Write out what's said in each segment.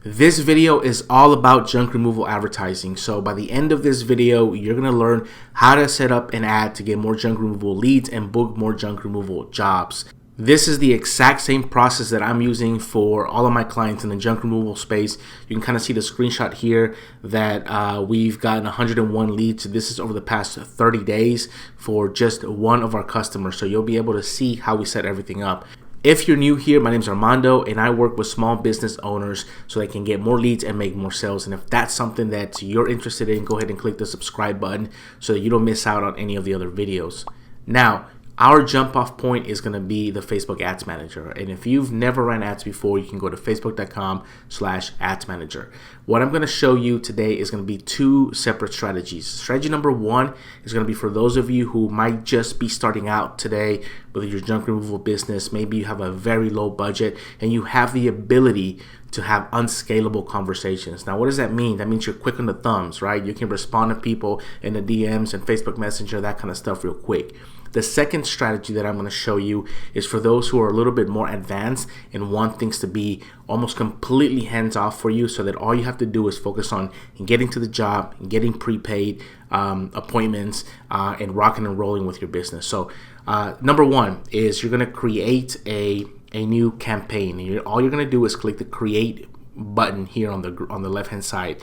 This video is all about junk removal advertising. So by the end of this video, you're going to learn how to set up an ad to get more junk removal leads and book more junk removal jobs. This is the exact same process that I'm using for all of my clients in the junk removal space. You can kind of see the screenshot here that we've gotten 101 leads. This is over the past 30 days for just one of our customers. So you'll be able to see how we set everything up. If you're new here, my name is Armando and I work with small business owners so they can get more leads and make more sales. And if that's something that you're interested in, go ahead and click the subscribe button so that you don't miss out on any of the other videos. Now, our jump off point is going to be the Facebook Ads Manager. And if you've never ran ads before, you can go to facebook.com/ads manager. What I'm going to show you today is going to be two separate strategies. Strategy number one is going to be for those of you who might just be starting out today with your junk removal business. Maybe you have a very low budget and you have the ability to have unscalable conversations. Now, what does that mean? That means you're quick on the thumbs, right? You can respond to people in the DMs and Facebook Messenger, that kind of stuff real quick. The second strategy that I'm going to show you is for those who are a little bit more advanced and want things to be almost completely hands off for you, so that all you have to do is focus on getting to the job, getting prepaid appointments, and rocking and rolling with your business. So number one is you're going to create a new campaign. All you're going to do is click the create button here on the left hand side.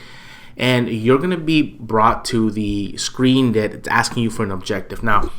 And you're going to be brought to the screen that's asking you for an objective. Now,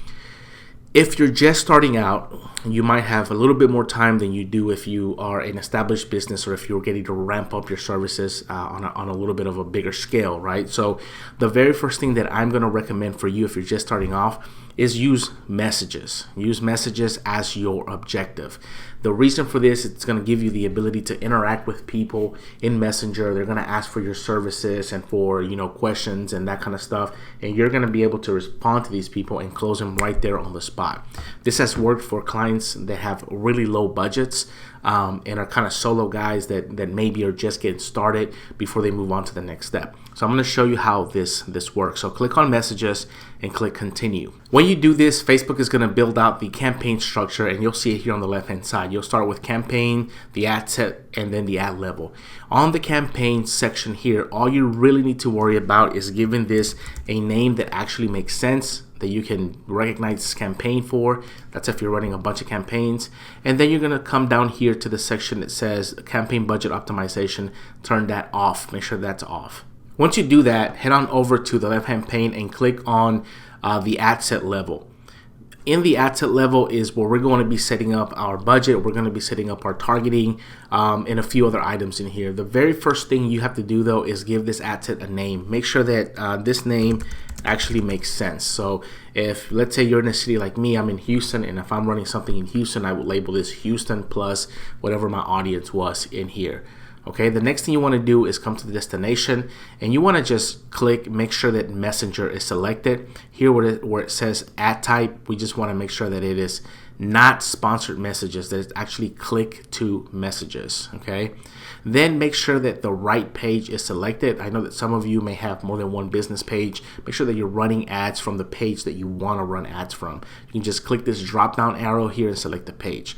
if you're just starting out, you might have a little bit more time than you do if you are an established business or if you're getting to ramp up your services on a little bit of a bigger scale, right? So the very first thing that I'm going to recommend for you if you're just starting off is use messages. Use messages as your objective. The reason for this, it's going to give you the ability to interact with people in Messenger. They're going to ask for your services and for, questions and that kind of stuff. And you're going to be able to respond to these people and close them right there on the spot. This has worked for clients that have really low budgets and are kind of solo guys that maybe are just getting started before they move on to the next step. So I'm going to show you how this works. So click on messages and click continue. When you do this, Facebook is going to build out the campaign structure, and you'll see it here on the left hand side. You'll start with campaign, the ad set, and then the ad level. On the campaign section here, all you really need to worry about is giving this a name that actually makes sense, that you can recognize this campaign for. That's if you're running a bunch of campaigns. And then you're going to come down here to the section that says campaign budget optimization. Turn that off. Make sure that's off. Once you do that, head on over to the left hand pane and click on the ad set level. In the ad set level is where we're going to be setting up our budget. We're going to be setting up our targeting and a few other items in here. The very first thing you have to do though is give this ad set a name. Make sure that this name actually makes sense. So if, let's say you're in a city like me, I'm in Houston, and if I'm running something in Houston, I would label this Houston plus whatever my audience was in here. Okay, the next thing you want to do is come to the destination, and you want to just click, make sure that Messenger is selected. Here where it says ad type, we just want to make sure that it is not sponsored messages, that it's actually click to messages. Okay, then make sure that the right page is selected. I know that some of you may have more than one business page. Make sure that you're running ads from the page that you want to run ads from. You can just click this drop down arrow here and select the page.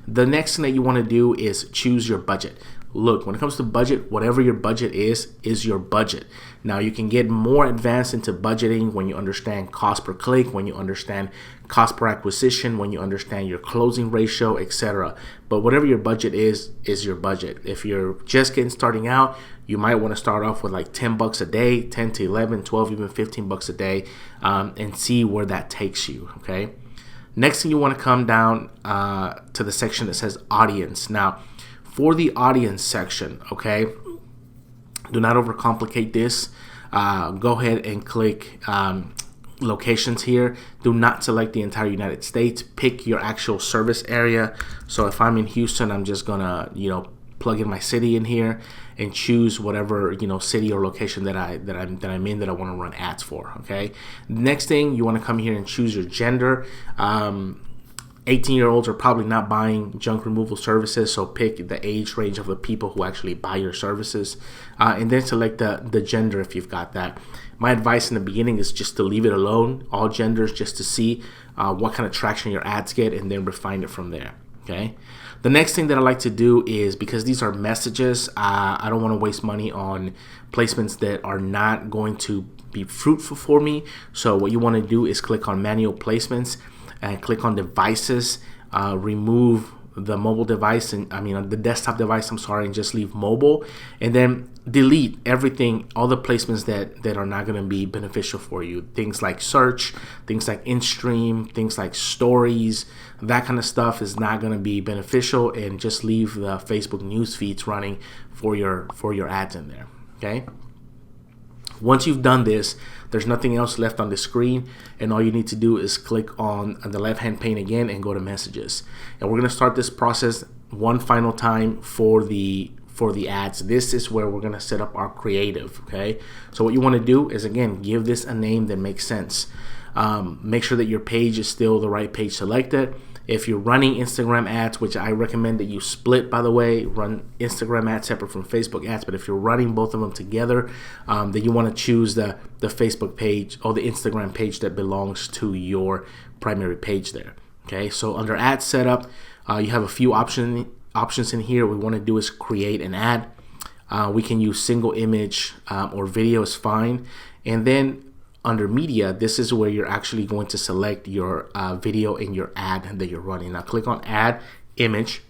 The next thing that you want to do is choose your budget. Look, when it comes to budget, whatever your budget is your budget. Now, you can get more advanced into budgeting when you understand cost per click, when you understand cost per acquisition, when you understand your closing ratio, etc. But whatever your budget is your budget. If you're just starting out, you might want to start off with like 10 bucks a day, 10 to 11, 12, even 15 bucks a day, and see where that takes you, okay? Next thing, you want to come down to the section that says audience. Now, for the audience section, okay, do not overcomplicate this. Go ahead and click locations here. Do not select the entire United States. Pick your actual service area. So if I'm in Houston, I'm just gonna, plug in my city in here and choose whatever city or location that I'm in that I want to run ads for. Okay. Next thing, you want to come here and choose your gender. 18-year-olds are probably not buying junk removal services, so pick the age range of the people who actually buy your services, and then select the gender if you've got that. My advice in the beginning is just to leave it alone, all genders, just to see what kind of traction your ads get, and then refine it from there. Okay. The next thing that I like to do is, because these are messages, I don't want to waste money on placements that are not going to be fruitful for me. So what you want to do is click on manual placements and click on devices, remove the mobile device, and the desktop device, I'm sorry, and just leave mobile, and then delete everything, all the placements that are not going to be beneficial for you. Things like search, things like in-stream, things like stories, that kind of stuff is not going to be beneficial, and just leave the Facebook news feeds running for your ads in there. Okay. Once you've done this, there's nothing else left on the screen, and all you need to do is click on the left-hand pane again and go to messages. And we're going to start this process one final time for the ads. This is where we're going to set up our creative. Okay, so what you want to do is, again, give this a name that makes sense. Make sure that your page is still the right page selected. If you're running Instagram ads, which I recommend that you split, by the way, run Instagram ads separate from Facebook ads. But if you're running both of them together, then you want to choose the Facebook page or the Instagram page that belongs to your primary page there. Okay, so under ad setup, you have a few options in here. What we want to do is create an ad. We can use single image or video is fine. And then under media, this is where you're actually going to select your video in your ad that you're running. Now click on add image,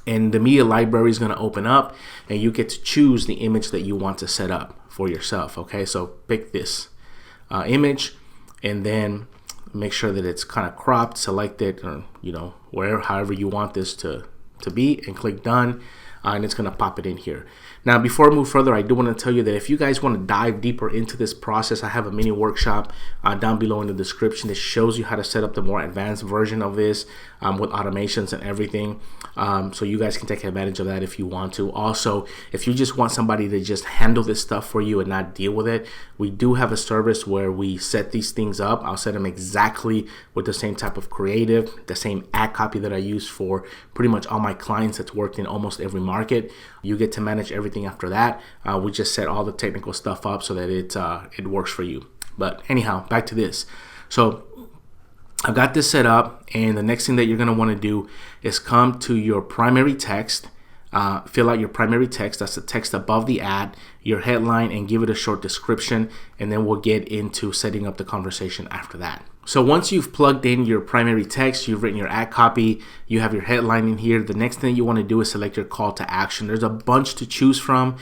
and the media library is going to open up, and you get to choose the image that you want to set up for yourself. Okay, so pick this image, and then make sure that it's kind of cropped, select it, or however you want this to be, and click done. And it's going to pop it in here. Now, before I move further, I do want to tell you that if you guys want to dive deeper into this process, I have a mini workshop down below in the description that shows you how to set up the more advanced version of this with automations and everything. So you guys can take advantage of that if you want to. Also, if you just want somebody to just handle this stuff for you and not deal with it, we do have a service where we set these things up. I'll set them exactly with the same type of creative, the same ad copy that I use for pretty much all my clients that's worked in almost every market. You get to manage everything after that. We just set all the technical stuff up so that it works for you. But anyhow, back to this. So I've got this set up, and the next thing that you're going to want to do is come to your primary text, fill out your primary text. That's the text above the ad, your headline, and give it a short description, and then we'll get into setting up the conversation after that. So once you've plugged in your primary text, you've written your ad copy, you have your headline in here, the next thing you want to do is select your call to action. There's a bunch to choose from.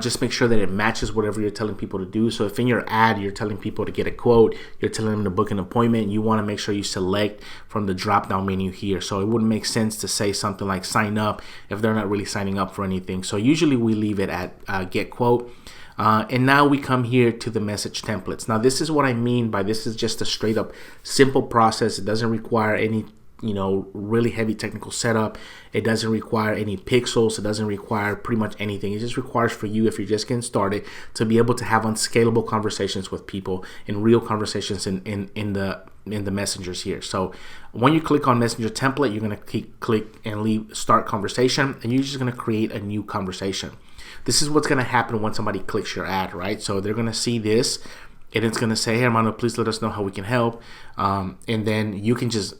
Just make sure that it matches whatever you're telling people to do. So if in your ad you're telling people to get a quote, you're telling them to book an appointment, you want to make sure you select from the drop down menu here. So it wouldn't make sense to say something like sign up if they're not really signing up for anything. So usually we leave it at get quote. And now we come here to the message templates. Now this is what I mean by this is just a straight up simple process. It doesn't require any really heavy technical setup. It doesn't require any pixels. It doesn't require pretty much anything. It just requires for you, if you're just getting started, to be able to have unscalable conversations with people and real conversations in the messengers here. So when you click on messenger template, you're going to click and leave start conversation, and you're just going to create a new conversation. This is what's going to happen when somebody clicks your ad, right? So they're going to see this, and it's going to say, hey, Armando, please let us know how we can help. And then you can just,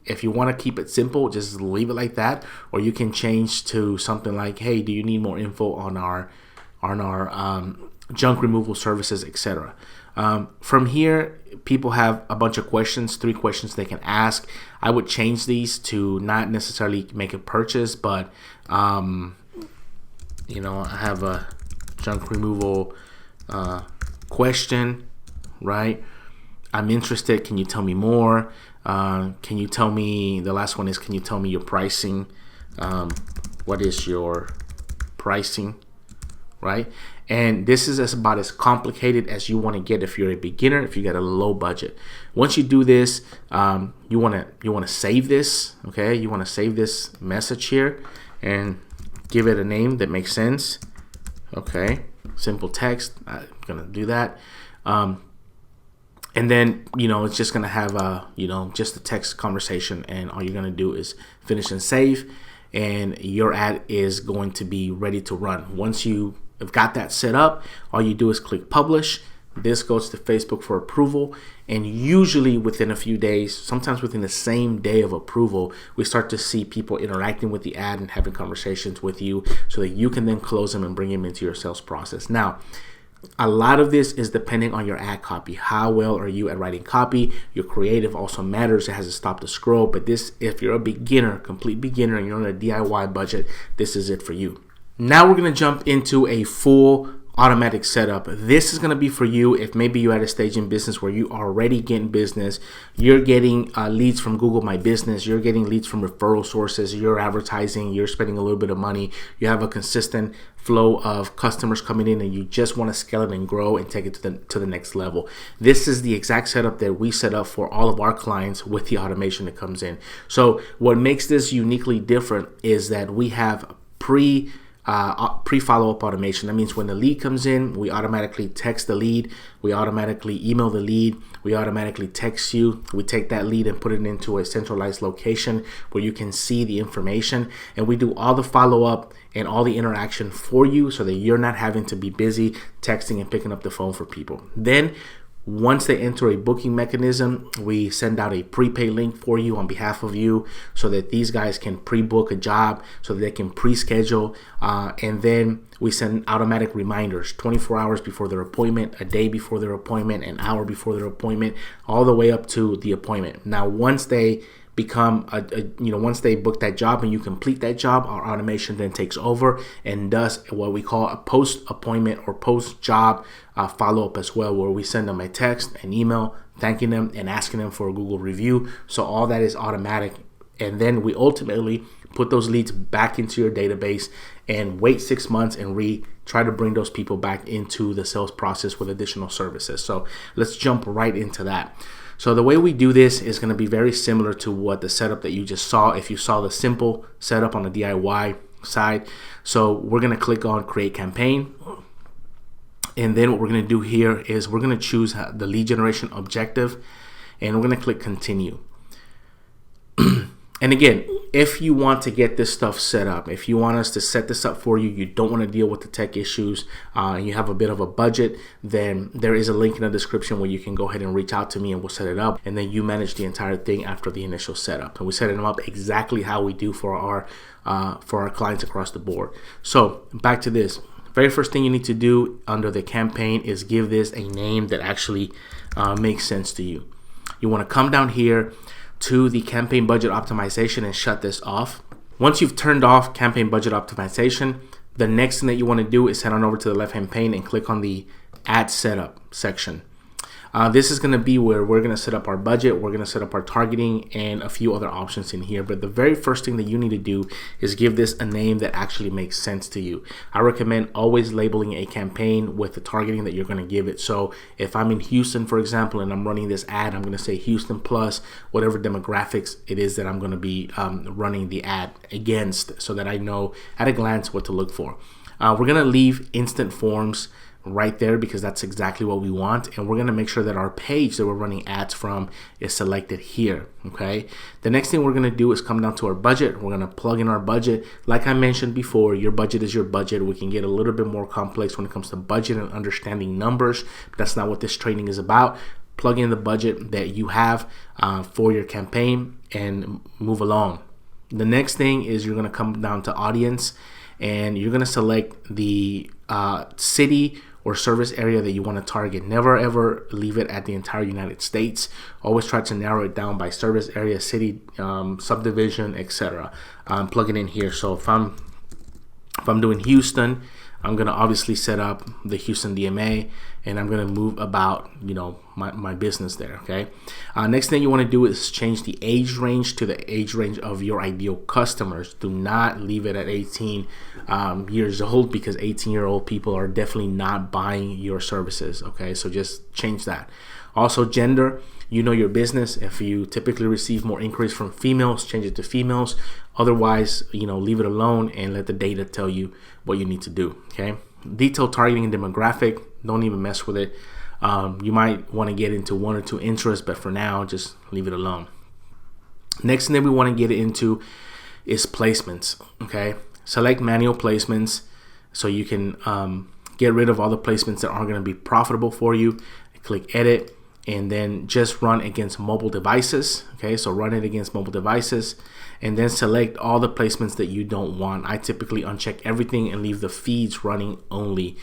if you want to keep it simple, just leave it like that. Or you can change to something like, hey, do you need more info on our junk removal services, etc. From here, people have a bunch of questions, 3 questions they can ask. I would change these to not necessarily make a purchase, but I have a junk removal question, right? I'm interested. Can you tell me more? Can you tell me, the last one is, can you tell me your pricing? What is your pricing, right? And this is about as complicated as you want to get if you're a beginner, if you got a low budget. Once you do this, you want to save this, okay? You want to save this message here and give it a name that makes sense. Okay, simple text. I'm gonna do that. And then, it's just gonna have just a text conversation, and all you're gonna do is finish and save, and your ad is going to be ready to run. Once you have got that set up, all you do is click publish, This goes to Facebook for approval, and usually within a few days, sometimes within the same day of approval, we start to see people interacting with the ad and having conversations with you so that you can then close them and bring them into your sales process. Now, a lot of this is depending on your ad copy. How well are you at writing copy? Your creative also matters. It has to stop the scroll. But this, if you're a beginner, complete beginner, and you're on a DIY budget, this is it for you. Now we're going to jump into a full automatic setup. This is going to be for you if maybe you're at a stage in business where you are already getting business. You're getting leads from Google My Business. You're getting leads from referral sources. You're advertising. You're spending a little bit of money. You have a consistent flow of customers coming in, and you just want to scale it and grow and take it to the next level. This is the exact setup that we set up for all of our clients with the automation that comes in. So what makes this uniquely different is that we have pre-follow-up automation. That means when the lead comes in, we automatically text the lead, we automatically email the lead, we automatically text you. We take that lead and put it into a centralized location where you can see the information, and we do all the follow-up and all the interaction for you so that you're not having to be busy texting and picking up the phone for people. Then once they enter a booking mechanism, we send out a prepay link for you on behalf of you so that these guys can pre-book a job, so that they can pre-schedule, and then we send automatic reminders 24 hours before their appointment, a day before their appointment, an hour before their appointment, all the way up to the appointment. Now, once they become once they book that job and you complete that job, our automation then takes over and does what we call a post-appointment or post-job follow-up as well, where we send them a text, an email, thanking them and asking them for a Google review. So all that is automatic, and then we ultimately put those leads back into your database and wait 6 months and try to bring those people back into the sales process with additional services. So let's jump right into that. So the way we do this is going to be very similar to what the setup that you just saw if you saw the simple setup on the DIY side. So we're going to click on create campaign. And then what we're going to do here is we're going to choose the lead generation objective, and we're going to click continue. And again, if you want to get this stuff set up, if you want us to set this up for you, you don't want to deal with the tech issues, and you have a bit of a budget, then there is a link in the description where you can go ahead and reach out to me and we'll set it up. And then you manage the entire thing after the initial setup. And we set them up exactly how we do for our clients across the board. So back to this. Very first thing you need to do under the campaign is give this a name that actually makes sense to you. You want to come down here to the campaign budget optimization and shut this off. Once you've turned off campaign budget optimization, the next thing that you want to do is head on over to the left hand pane and click on the ad setup section. This is going to be where we're going to set up our budget, we're going to set up our targeting, and a few other options in here. But the very first thing that you need to do is give this a name that actually makes sense to you. I recommend always labeling a campaign with the targeting that you're going to give it. So if I'm in Houston, for example, and I'm running this ad, I'm going to say Houston plus whatever demographics it is that I'm going to be running the ad against, so that I know at a glance what to look for. We're going to leave instant forms right there because that's exactly what we want, and we're going to make sure that our page that we're running ads from is selected here. Okay, the next thing we're going to do is come down to our budget. We're going to plug in our budget. Like I mentioned before, your budget is your budget. We can get a little bit more complex when it comes to budget and understanding numbers, but that's not what this training is about. Plug in the budget that you have for your campaign and move along. The next thing is you're going to come down to audience, and you're going to select the city or service area that you want to target. Never ever leave it at the entire United States. Always try to narrow it down by service area, city, subdivision, etc. Plug it in here. So if I'm doing Houston, I'm gonna obviously set up the Houston DMA, and I'm gonna move about my business there. Okay. Next thing you want to do is change the age range to the age range of your ideal customers. Do not leave it at 18 years old, because 18-year-old people are definitely not buying your services. Okay, so just change that. Also, gender. Your business. If you typically receive more inquiries from females, change it to females. Otherwise, leave it alone and let the data tell you what you need to do. Okay. Detailed targeting and demographic. Don't even mess with it. You might want to get into one or two interests, but for now, just leave it alone. Next thing that we want to get into is placements. Okay. Select manual placements so you can get rid of all the placements that aren't going to be profitable for you. Click edit, and then just run against mobile devices. Okay, so run it against mobile devices, and then select all the placements that you don't want. I typically uncheck everything and leave the feeds running only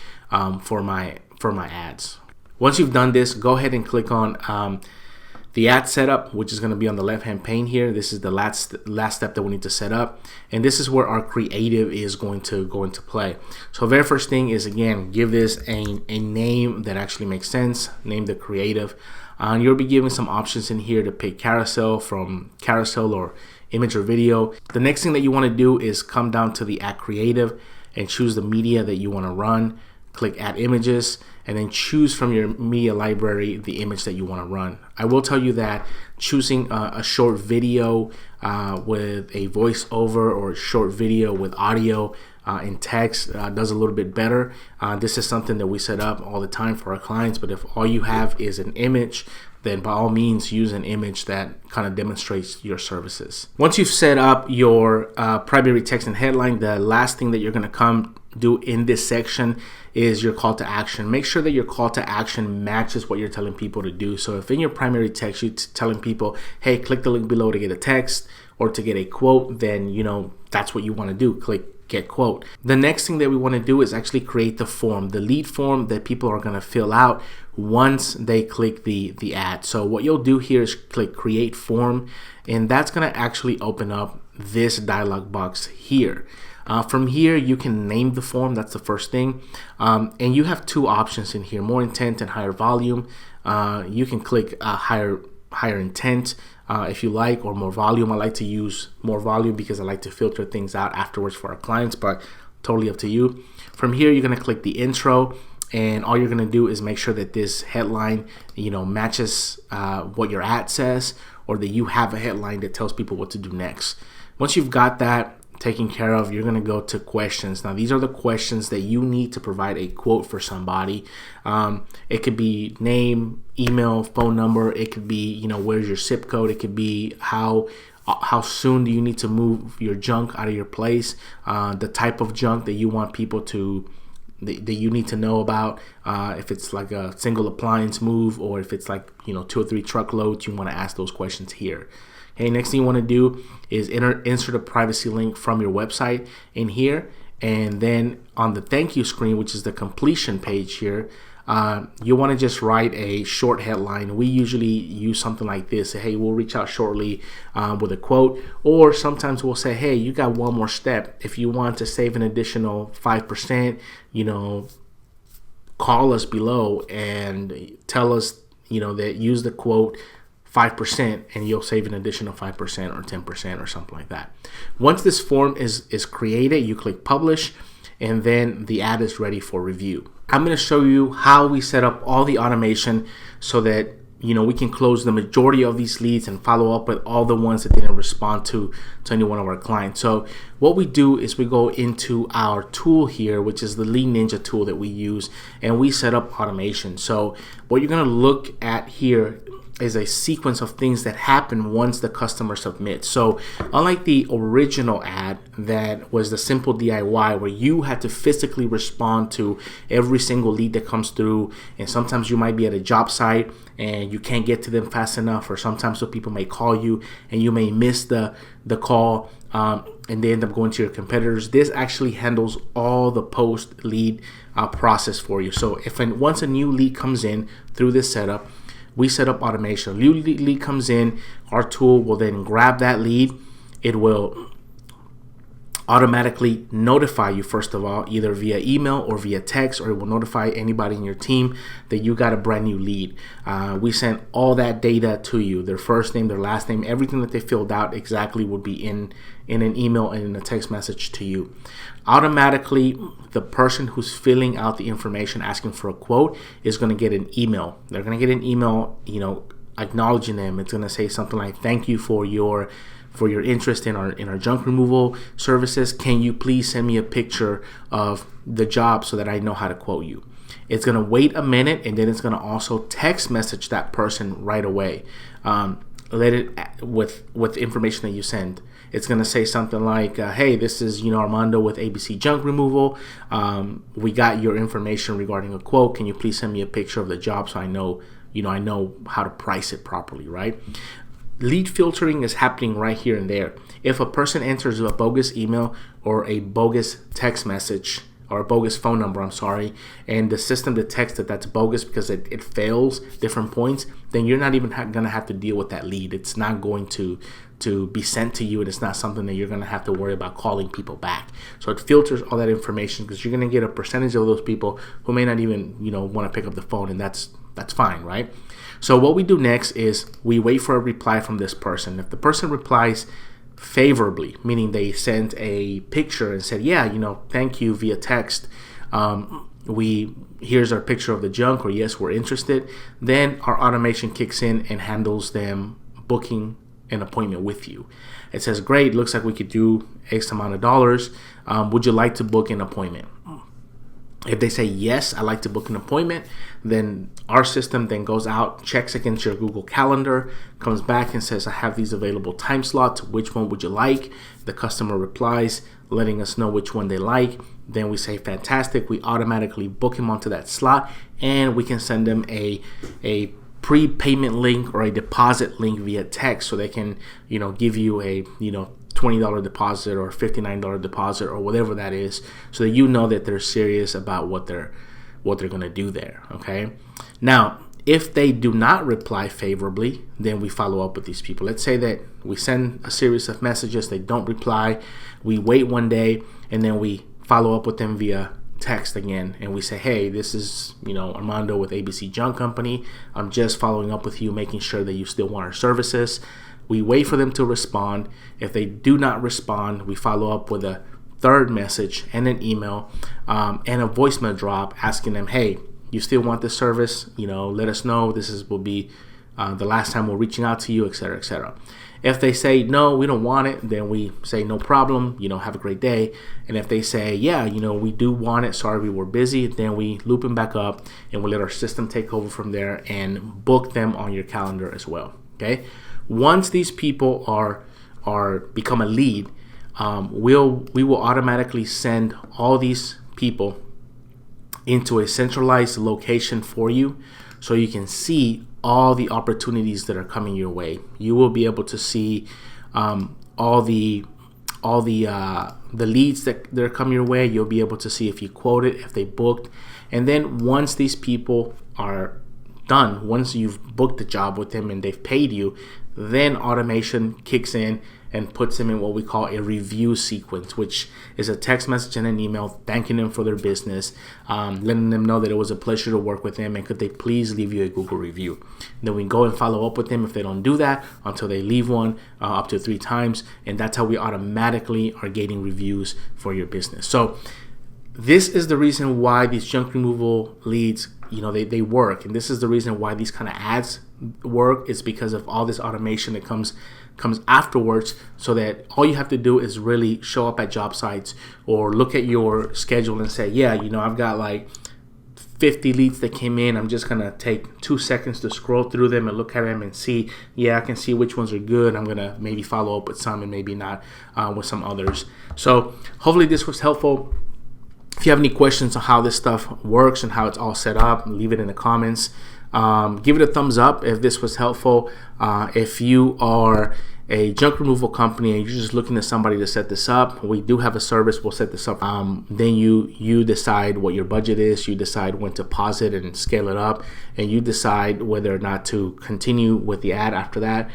for my ads. Once you've done this, go ahead and click on the ad setup, which is going to be on the left hand pane here. This is the last step that we need to set up, and this is where our creative is going to go into play. So very first thing is, again, give this a name that actually makes sense. Name the creative. You'll be given some options in here to pick carousel from carousel or image or video. The next thing that you want to do is come down to the ad creative and choose the media that you want to run. Click add images, and then choose from your media library the image that you want to run. I will tell you that choosing a short video with a voiceover or a short video with audio in text does a little bit better. This is something that we set up all the time for our clients, but if all you have is an image, then by all means use an image that kind of demonstrates your services. Once you've set up your primary text and headline, the last thing that you're going to come do in this section is your call to action. Make sure that your call to action matches what you're telling people to do. So if in your primary text you're telling people, hey, click the link below to get a text or to get a quote, then that's what you want to do. Click get quote. The next thing that we want to do is actually create the form, the lead form that people are going to fill out once they click the ad. So what you'll do here is click create form, and that's going to actually open up this dialog box here. From here, you can name the form. That's the first thing. And you have two options in here, more intent and higher volume. You can click higher intent if you like, or more volume. I like to use more volume because I like to filter things out afterwards for our clients, but totally up to you. From here, you're going to click the intro, and all you're going to do is make sure that this headline matches what your ad says, or that you have a headline that tells people what to do next. Once you've got that taken care of, you're going to go to questions. Now, these are the questions that you need to provide a quote for somebody. It could be name, email, phone number. It could be, where's your zip code. It could be how soon do you need to move your junk out of your place, the type of junk that you want people to that you need to know about, if it's like a single appliance move, or if it's like 2 or 3 truckloads. You want to ask those questions here. Okay, next thing you want to do is insert a privacy link from your website in here, and then on the thank you screen, which is the completion page here, you want to just write a short headline. We usually use something like this: hey, we'll reach out shortly with a quote, or sometimes we'll say, hey, you got one more step. If you want to save an additional 5%, call us below and tell us, that use the quote 5%, and you'll save an additional 5% or 10% or something like that. Once this form is created, you click publish, and then the ad is ready for review. I'm going to show you how we set up all the automation so that we can close the majority of these leads and follow up with all the ones that didn't respond to any one of our clients. So what we do is we go into our tool here, which is the Lead Ninja tool that we use, and we set up automation. So what you're going to look at here is a sequence of things that happen once the customer submits. So unlike the original ad that was the simple DIY where you had to physically respond to every single lead that comes through, and sometimes you might be at a job site and you can't get to them fast enough, or sometimes so people may call you and you may miss the call and they end up going to your competitors. This actually handles all the post lead process for you. So once a new lead comes in through this setup, we set up automation. A new lead comes in, our tool will then grab that lead. It will automatically notify you, first of all, either via email or via text, or it will notify anybody in your team that you got a brand new lead. We sent all that data to you, their first name, their last name, everything that they filled out exactly would be in an email and in a text message to you. Automatically, the person who's filling out the information asking for a quote is going to get an email. They're going to get an email, acknowledging them. It's going to say something like, thank you for your interest in our junk removal services. Can you please send me a picture of the job so that I know how to quote you? It's going to wait a minute, and then it's going to also text message that person right away. Let it with information that you send. It's going to say something like, hey, this is, Armando with ABC Junk Removal. We got your information regarding a quote. Can you please send me a picture of the job so I know how to price it properly, right? Lead filtering is happening right here and there. If a person enters a bogus email or a bogus text message or a bogus phone number, and the system detects that that's bogus because it fails different points, then you're not even going to have to deal with that lead. It's not going to be sent to you, and it's not something that you're going to have to worry about calling people back. So it filters all that information because you're going to get a percentage of those people who may not even want to pick up the phone, and that's fine, right? So what we do next is we wait for a reply from this person. If the person replies favorably, meaning they sent a picture and said, yeah, thank you via text, here's our picture of the junk, or yes, we're interested, then our automation kicks in and handles them booking an appointment with you. It says, great, looks like we could do X amount of dollars. Would you like to book an appointment? If they say, yes, I'd like to book an appointment, then our system then goes out, checks against your Google Calendar, comes back and says, I have these available time slots. Which one would you like? The customer replies, letting us know which one they like. Then we say, fantastic. We automatically book him onto that slot, and we can send them a prepayment link or a deposit link via text so they can, give you a, $20 deposit or $59 deposit or whatever that is, so that that they're serious about what they're going to do there. Okay. Now, if they do not reply favorably, then we follow up with these people. Let's say that we send a series of messages, they don't reply, we wait one day, and then we follow up with them via text again, and we say, hey, this is Armando with ABC Junk Company. I'm just following up with you, making sure that you still want our services. We wait for them to respond. If they do not respond, we follow up with a third message and an email and a voicemail drop asking them, hey, you still want this service? Let us know. Will be the last time we're reaching out to you, etc., etc. If they say, no, we don't want it, then we say, no problem, have a great day. And if they say, yeah, we do want it, sorry, we were busy, then we loop them back up and we let our system take over from there and book them on your calendar as well. Okay. Once these people are become a lead, we will automatically send all these people into a centralized location for you, so you can see all the opportunities that are coming your way. You will be able to see all the leads that are coming your way. You'll be able to see if you quoted, if they booked, and then once these people are done, once you've booked the job with them and they've paid you, then automation kicks in and puts them in what we call a review sequence, which is a text message and an email thanking them for their business, letting them know that it was a pleasure to work with them and could they please leave you a Google review. Then we go and follow up with them if they don't do that until they leave one up to 3 times, and that's how we automatically are getting reviews for your business. So this is the reason why these junk removal leads, they work, and this is the reason why these kind of ads work, is because of all this automation that comes afterwards, so that all you have to do is really show up at job sites or look at your schedule and say, yeah, I've got like 50 leads that came in. I'm just gonna take 2 seconds to scroll through them and look at them and see, yeah, I can see which ones are good. I'm gonna maybe follow up with some and maybe not with some others. So hopefully this was helpful. If you have any questions on how this stuff works and how it's all set up, leave it in the comments. Give it a thumbs up if this was helpful. If you are a junk removal company and you're just looking to somebody to set this up, we do have a service. We'll set this up. Then you decide what your budget is. You decide when to pause it and scale it up, and you decide whether or not to continue with the ad after that.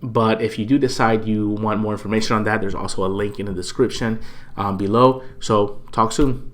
But if you do decide you want more information on that, there's also a link in the description below. So talk soon.